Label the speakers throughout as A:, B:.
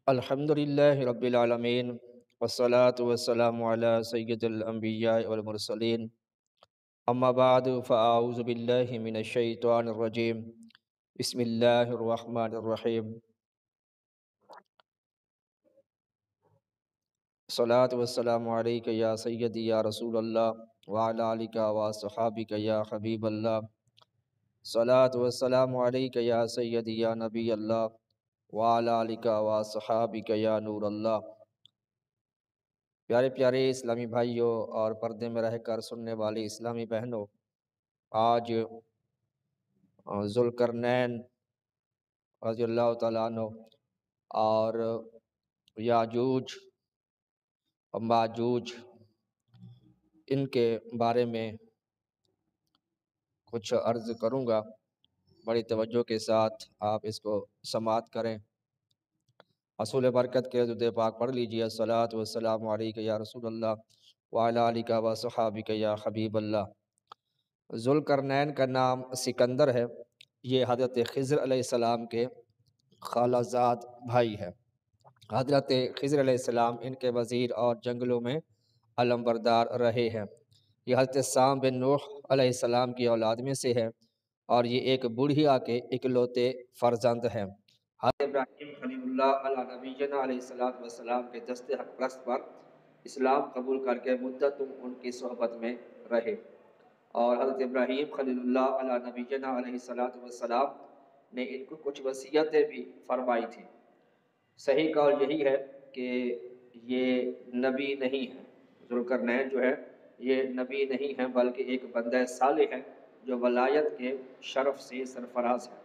A: الحمدللہ رب العالمین والصلاة والسلام علی سید الانبیاء والمرسلین اما بعد فاعوذ باللہ من الشیطان الرجیم بسم اللہ الرحمن الرحیم صلاة والسلام علیک یا سیدی یا رسول اللہ وعلی آلک وصحابک یا حبیب اللہ صلاة والسلام علیک یا سیدی یا نبی اللہ وعلی آلک وصحابک یا نور اللہ۔ پیارے پیارے اسلامی بھائیوں اور پردے میں رہ کر سننے والی اسلامی بہنوں، آج ذوالقرنین رضی اللہ تعالیٰ عنہ اور یاجوج و ماجوج ان کے بارے میں کچھ عرض کروں گا۔ بڑی توجہ کے ساتھ آپ اس کو سماعت کریں۔ اصول برکت کے درود پاک پڑھ لیجیے۔ الصلاۃ والسلام علیک یا رسول اللہ وعلی آلک وصحابک یا حبیب اللہ۔ ذوالقرنین کا نام سکندر ہے۔ یہ حضرت خضر علیہ السلام کے خالہ زاد بھائی ہے۔ حضرت خضر علیہ السلام ان کے وزیر اور جنگلوں میں علمبردار رہے ہیں۔ یہ حضرت سام بن نوح علیہ السلام کی اولاد میں سے ہے اور یہ ایک بڑھیا کے اکلوتے فرزند ہیں۔ حضرت ابراہیم خلیل اللہ علیہ نبینا علیہ السلام کے دست حق پرست پر اسلام قبول کر کے مدت ان کی صحبت میں رہے، اور حضرت ابراہیم خلیل اللہ علیہ نبینا علیہ السلام نے ان کو کچھ وصیتیں بھی فرمائی تھی۔ صحیح قول یہی ہے کہ یہ نبی نہیں ہے، ذوالقرنین جو ہے یہ نبی نہیں ہے بلکہ ایک بندہ صالح ہے جو ولایت کے شرف سے سرفراز ہے۔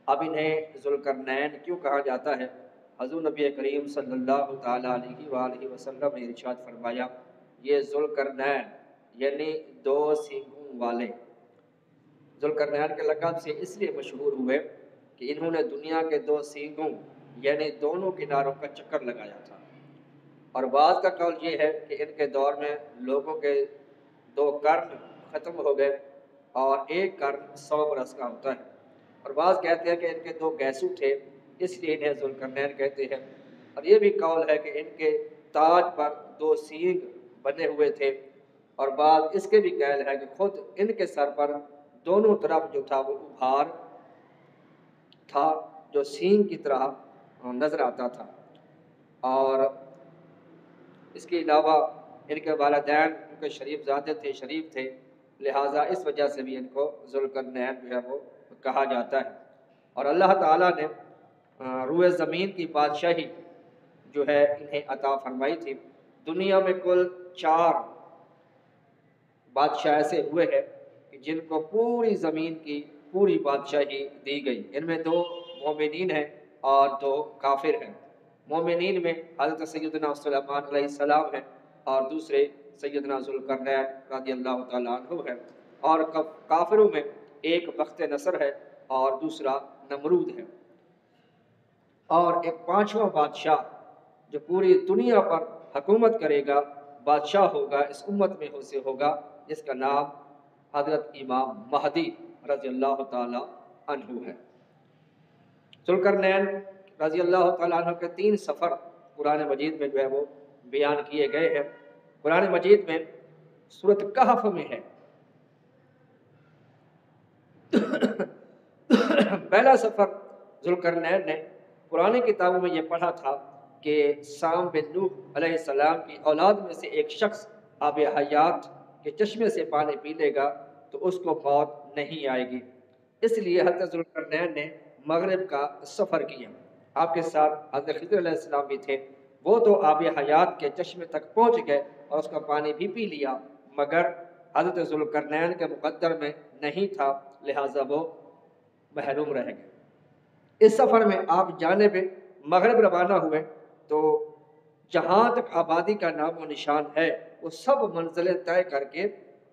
A: اب انہیں ذوالقرنین کیوں کہا جاتا ہے؟ حضور نبی کریم صلی اللہ تعالیٰ علیہ وآلہ وسلم نے ارشاد فرمایا، یہ ذوالقرنین یعنی دو سینگوں والے ذوالقرنین کے لقب سے اس لیے مشہور ہوئے کہ انہوں نے دنیا کے دو سینگوں یعنی دونوں کناروں کا چکر لگایا تھا، اور بعض کا قول یہ ہے کہ ان کے دور میں لوگوں کے دو قرن ختم ہو گئے اور ایک قرن 100 برس کا ہوتا ہے، اور بعض کہتے ہیں کہ ان کے دو گیسو تھے اس لیے انہیں ذوالقرنین کہتے ہیں، اور یہ بھی قول ہے کہ ان کے تاج پر دو سینگ بنے ہوئے تھے، اور بعض اس کے بھی قول ہے کہ خود ان کے سر پر دونوں طرف جو تھا وہ ابھار تھا جو سینگ کی طرح نظر آتا تھا، اور اس کے علاوہ ان کے والدین ان کے شریف زادے تھے، شریف تھے، لہٰذا اس وجہ سے بھی ان کو ذوالقرنین جو ہے وہ کہا جاتا ہے۔ اور اللہ تعالیٰ نے روئے زمین کی بادشاہی جو ہے انہیں عطا فرمائی تھی۔ دنیا میں کل 4 بادشاہ ایسے ہوئے ہیں کہ جن کو پوری زمین کی پوری بادشاہی دی گئی۔ ان میں 2 مومنین ہیں اور 2 کافر ہیں۔ مومنین میں حضرت سیدنا سلیمان علیہ السلام ہیں اور دوسرے سیدنا ذوالقرنین رضی اللہ تعالیٰ عنہ ہیں، اور کافروں میں ایک بخت نصر ہے اور دوسرا نمرود ہے۔ اور ایک 5واں بادشاہ جو پوری دنیا پر حکومت کرے گا، بادشاہ ہوگا، اس امت میں سے ہوگا، جس کا نام حضرت امام مہدی رضی اللہ تعالیٰ عنہ ہے۔ ذوالقرنین رضی اللہ تعالیٰ عنہ کے 3 سفر قرآن مجید میں جو ہے وہ بیان کیے گئے ہیں۔ قرآن مجید میں سورۃ کہف میں ہے۔ پہلا سفر ذوالقرنین نے پرانی کتابوں میں یہ پڑھا تھا کہ سام بن نوح علیہ السلام کی اولاد میں سے ایک شخص آب حیات کے چشمے سے پانی پی لے گا تو اس کو موت نہیں آئے گی، اس لیے حضرت ذوالقرنین نے مغرب کا سفر کیا۔ آپ کے ساتھ حضرت خضر علیہ السلام بھی تھے، وہ تو آب حیات کے چشمے تک پہنچ گئے اور اس کا پانی بھی پی لیا، مگر حضرت ذوالقرنین کے مقدر میں نہیں تھا، لہٰذا وہ محروم رہ گئے۔ اس سفر میں آپ جانب مغرب روانہ ہوئے تو جہاں تک آبادی کا نام و نشان ہے وہ سب منزلیں طے کر کے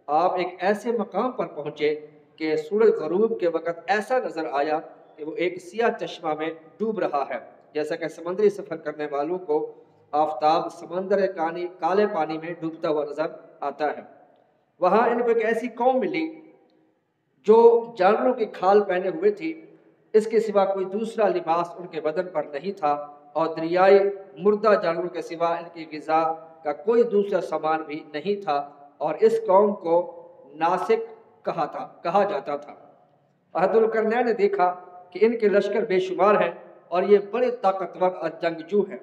A: آپ ایک ایسے مقام پر پہنچے کہ سورج غروب کے وقت ایسا نظر آیا کہ وہ ایک سیاہ چشمہ میں ڈوب رہا ہے، جیسا کہ سمندری سفر کرنے والوں کو آفتاب سمندر کالے پانی میں ڈوبتا ہوا نظر آتا ہے۔ وہاں ان کو ایک ایسی قوم ملی جو جانوروں کی کھال پہنے ہوئے تھی، اس کے سوا کوئی دوسرا لباس ان کے بدن پر نہیں تھا، اور دریائے مردہ جانوروں کے سوا ان کی غذا کا کوئی دوسرا سامان بھی نہیں تھا، اور اس قوم کو ناسک کہا جاتا تھا۔ حضرت ذوالقرنین نے دیکھا کہ ان کے لشکر بے شمار ہیں اور یہ بڑے طاقتور اور جنگجو ہیں،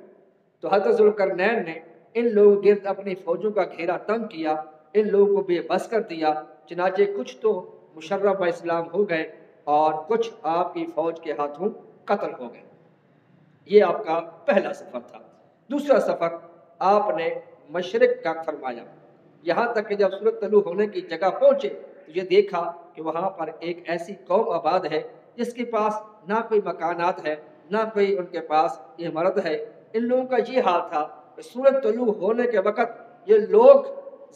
A: تو حضرت ذوالقرنین نے ان لوگوں گرد اپنی فوجوں کا گھیرا تنگ کیا، ان لوگوں کو بے بس کر دیا، چنانچہ کچھ تو مشرف اسلام ہو گئے اور کچھ آپ کی فوج کے ہاتھوں قتل ہو گئے۔ یہ آپ کا پہلا سفر تھا۔ دوسرا سفر آپ نے مشرق کا فرمایا، یہاں تک کہ جب سورج طلوع ہونے کی جگہ پہنچے تو یہ دیکھا کہ وہاں پر ایک ایسی قوم آباد ہے جس کے پاس نہ کوئی مکانات ہے، نہ کوئی ان کے پاس عمارت ہے۔ ان لوگوں کا یہ حال تھا کہ سورج طلوع ہونے کے وقت یہ لوگ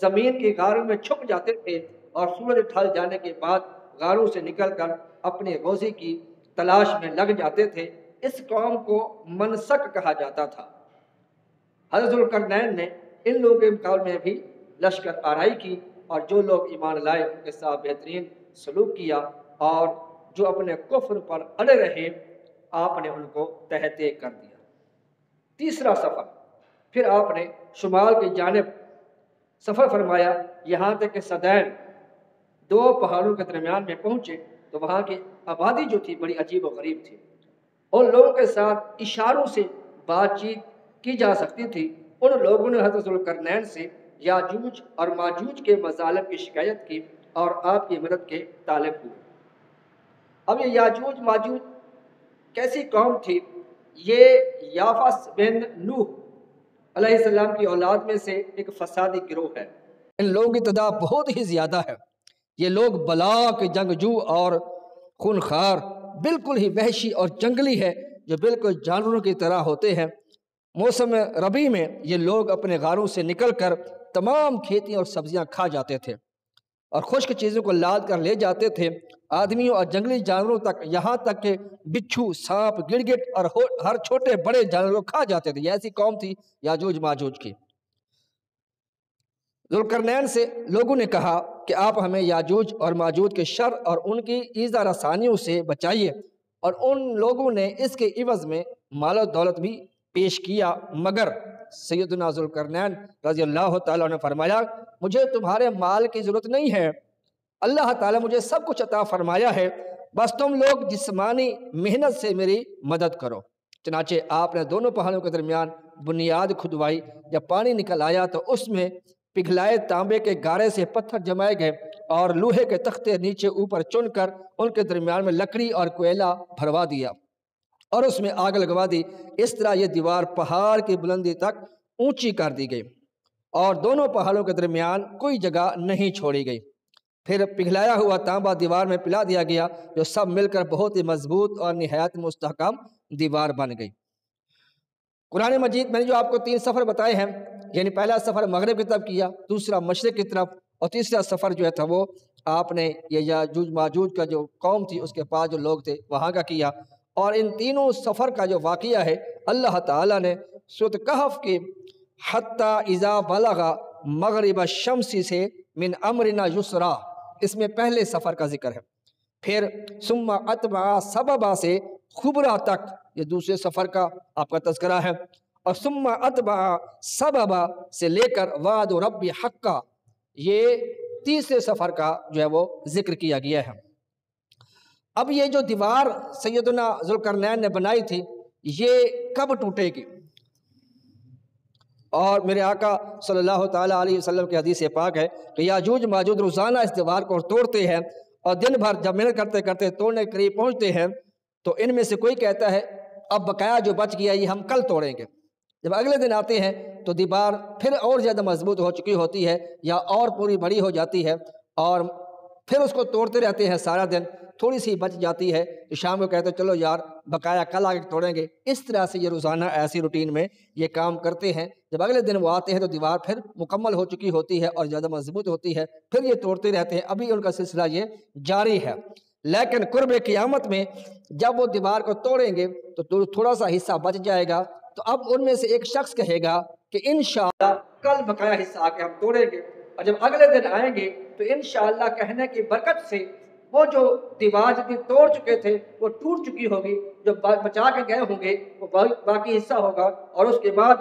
A: زمین کی غاروں میں چھپ جاتے تھے اور سورج ڈھل جانے کے بعد غاروں سے نکل کر اپنے روزی کی تلاش میں لگ جاتے تھے۔ اس قوم کو منسک کہا جاتا تھا۔ حضرت ذوالقرنین نے ان لوگوں کے مقابلے میں بھی لشکر آرائی کی، اور جو لوگ ایمان لائے ان کے ساتھ بہترین سلوک کیا، اور جو اپنے کفر پر اڑے رہے آپ نے ان کو تہتے کر دیا۔ تیسرا سفر، پھر آپ نے شمال کی جانب سفر فرمایا، یہاں تک کہ صدین دو پہاڑوں کے درمیان میں پہنچے تو وہاں کی آبادی جو تھی بڑی عجیب و غریب تھی۔ ان لوگوں کے ساتھ اشاروں سے بات چیت کی جا سکتی تھی۔ ان لوگوں نے حضرت ذوالقرنین سے یاجوج اور ماجوج کے مظالم کی شکایت کی اور آپ کی مدد کے طالب ہوئے۔ اب یہ یاجوج ماجوج کیسی قوم تھی؟ یہ یافس بن نوح علیہ السلام کی اولاد میں سے ایک فسادی گروہ ہے۔ ان لوگوں کی تعداد بہت ہی زیادہ ہے۔ یہ لوگ بلاک جنگجو اور خونخوار، بالکل ہی وحشی اور جنگلی ہے، جو بالکل جانوروں کی طرح ہوتے ہیں۔ موسم ربیع میں یہ لوگ اپنے غاروں سے نکل کر تمام کھیتیاں اور سبزیاں کھا جاتے تھے اور خشک چیزوں کو لاد کر لے جاتے تھے۔ آدمیوں اور جنگلی جانوروں تک، یہاں تک کہ بچھو، سانپ، گرگٹ اور ہر چھوٹے بڑے جانور کو کھا جاتے تھے۔ یہ ایسی قوم تھی یاجوج ماجوج کی۔ ذوالقرنین سے لوگوں نے کہا کہ آپ ہمیں یاجوج اور ماجوج کے شر اور ان کی ایذا رسانیوں سے بچائیے، اور ان لوگوں نے اس کے عوض میں مال و دولت بھی پیش کیا، مگر سیدنا ذوالقرنین رضی اللہ تعالیٰ نے فرمایا مجھے تمہارے مال کی ضرورت نہیں ہے، اللہ تعالیٰ مجھے سب کچھ عطا فرمایا ہے، بس تم لوگ جسمانی محنت سے میری مدد کرو۔ چنانچہ آپ نے دونوں پہاڑوں کے درمیان بنیاد کھدوائی، جب پانی نکل آیا تو اس میں پگھلائے تانبے کے گارے سے پتھر جمائے گئے اور لوہے کے تختے نیچے اوپر چن کر ان کے درمیان میں لکڑی اور کوئلہ بھروا دیا اور اس میں آگ لگوا دی۔ اس طرح یہ دیوار پہاڑ کی بلندی تک اونچی کر دی گئی اور دونوں پہاڑوں کے درمیان کوئی جگہ نہیں چھوڑی گئی۔ پھر پگھلایا ہوا تانبا دیوار میں پلا دیا گیا، جو سب مل کر بہت ہی مضبوط اور نہایت مستحکم دیوار بن گئی۔ قرآن مجید میں نے جو آپ کو 3 سفر بتائے ہیں، یعنی پہلا سفر مغرب کی طرف کیا، دوسرا مشرق کی طرف، اور تیسرا سفر جو ہے وہ آپ نے یہ یاجوج ماجوج کا جو قوم تھی اس کے پاس جو لوگ تھے وہاں کا کیا۔ اور ان تینوں سفر کا جو واقعہ ہے اللہ تعالیٰ نے سورۃ کہف کے حتی اذا بلغ مغرب الشمس سے من امرنا یسرا، اس میں پہلے سفر کا ذکر ہے۔ پھر ثم اتبع سببا سے خبرا تک، یہ دوسرے سفر کا آپ کا تذکرہ ہے، اور ثم اتبع سببا سے لے کر وعد رب حقا، یہ تیسرے سفر کا جو ہے وہ ذکر کیا گیا ہے۔ اب یہ جو دیوار سیدنا ذوالقرنین نے بنائی تھی یہ کب ٹوٹے گی؟ اور میرے آقا صلی اللہ تعالیٰ علیہ وسلم کی حدیث پاک ہے کہ یاجوج ماجوج روزانہ اس دیوار کو توڑتے ہیں، اور دن بھر جب محنت کرتے کرتے توڑنے کے قریب پہنچتے ہیں تو ان میں سے کوئی کہتا ہے اب بقایا جو بچ گیا یہ ہم کل توڑیں گے۔ جب اگلے دن آتے ہیں تو دیوار پھر اور زیادہ مضبوط ہو چکی ہوتی ہے یا اور پوری بڑی ہو جاتی ہے، اور پھر اس کو توڑتے رہتے ہیں سارا دن، تھوڑی سی بچ جاتی ہے تو شام کو کہتے ہیں چلو یار بقایا کل آگے توڑیں گے۔ اس طرح سے یہ روزانہ ایسی روٹین میں یہ کام کرتے ہیں۔ جب اگلے دن وہ آتے ہیں تو دیوار پھر مکمل ہو چکی ہوتی ہے اور زیادہ مضبوط ہوتی ہے، پھر یہ توڑتے رہتے ہیں۔ ابھی ان کا سلسلہ یہ جاری ہے، لیکن قرب قیامت میں جب وہ دیوار کو توڑیں گے تو تھوڑا سا حصہ بچ جائے گا، تو اب ان میں سے ایک شخص کہے گا کہ انشاءاللہ کل بقایا حصہ آ کے ہم توڑیں گے، اور جب اگلے دن آئیں گے تو انشاءاللہ کہنے کی برکت سے
B: وہ جو دیوار جتنی توڑ چکے تھے وہ ٹوٹ چکی ہوگی، جو بچا کے گئے ہوں گے وہ باقی حصہ ہوگا، اور اس کے بعد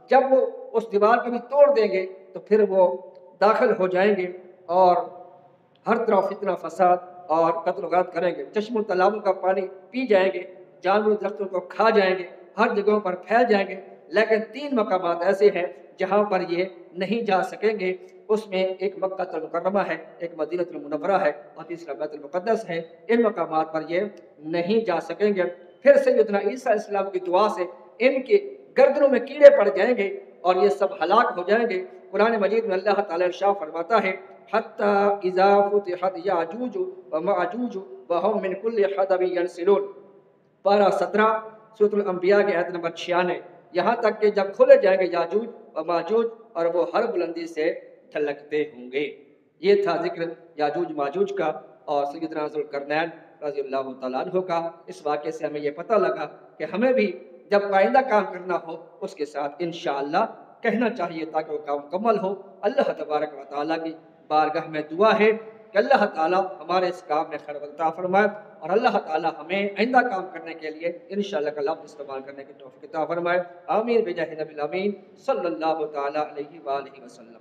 B: جب وہ اس دیوار کو بھی توڑ دیں گے تو پھر وہ داخل ہو جائیں گے اور ہر طرف فتنہ فساد اور قتل و غارت کریں گے، چشم و تالابوں کا پانی پی جائیں گے، جانور درختوں کو کھا جائیں گے، ہر جگہوں پر پھیل جائیں گے، لیکن 3 مقامات ایسے ہیں جہاں پر یہ نہیں جا سکیں گے۔ اس میں ایک مکہ المکرمہ ہے، ایک مدینہ المنورہ ہے، اور تیسرا بیت المقدس ہے۔ ان مقامات پر یہ نہیں جا سکیں گے۔ پھر سیدنا عیسیٰ علیہ السلام کی دعا سے ان کے گردنوں میں کیڑے پڑ جائیں گے اور یہ سب ہلاک ہو جائیں گے۔ قرآن مجید میں اللہ تعالیٰ ارشاد فرماتا ہے حتی اذا فتحت یاجوج وماجوج وهم من کل حدب ینسلون، پارہ 17 سورۃ الانبیاء کی آیت نمبر 96، یہاں تک کہ جب کھلے جائیں گے یاجوج و ماجوج اور وہ ہر بلندی سے ٹھلکتے ہوں گے۔ یہ تھا ذکر یاجوج ماجوج کا اور سیدنا ذوالقرنین رضی اللہ تعالیٰ عنہ کا۔ اس واقعے سے ہمیں یہ پتہ لگا کہ ہمیں بھی جب آئندہ کام کرنا ہو اس کے ساتھ انشاءاللہ کہنا چاہیے تاکہ وہ کام مکمل ہو۔ اللہ تبارک و تعالیٰ کی بارگاہ میں دعا ہے کہ اللہ تعالیٰ ہمارے اس کام میں خیر عطا فرمائے، اور اللہ تعالیٰ ہمیں آئندہ کام کرنے کے لیے انشاءاللہ کا لفظ استعمال کرنے کی توفیق عطا فرمائے۔ آمین بجاہ نبی الامین صلی اللہ تعالیٰ علیہ وآلہ وسلم۔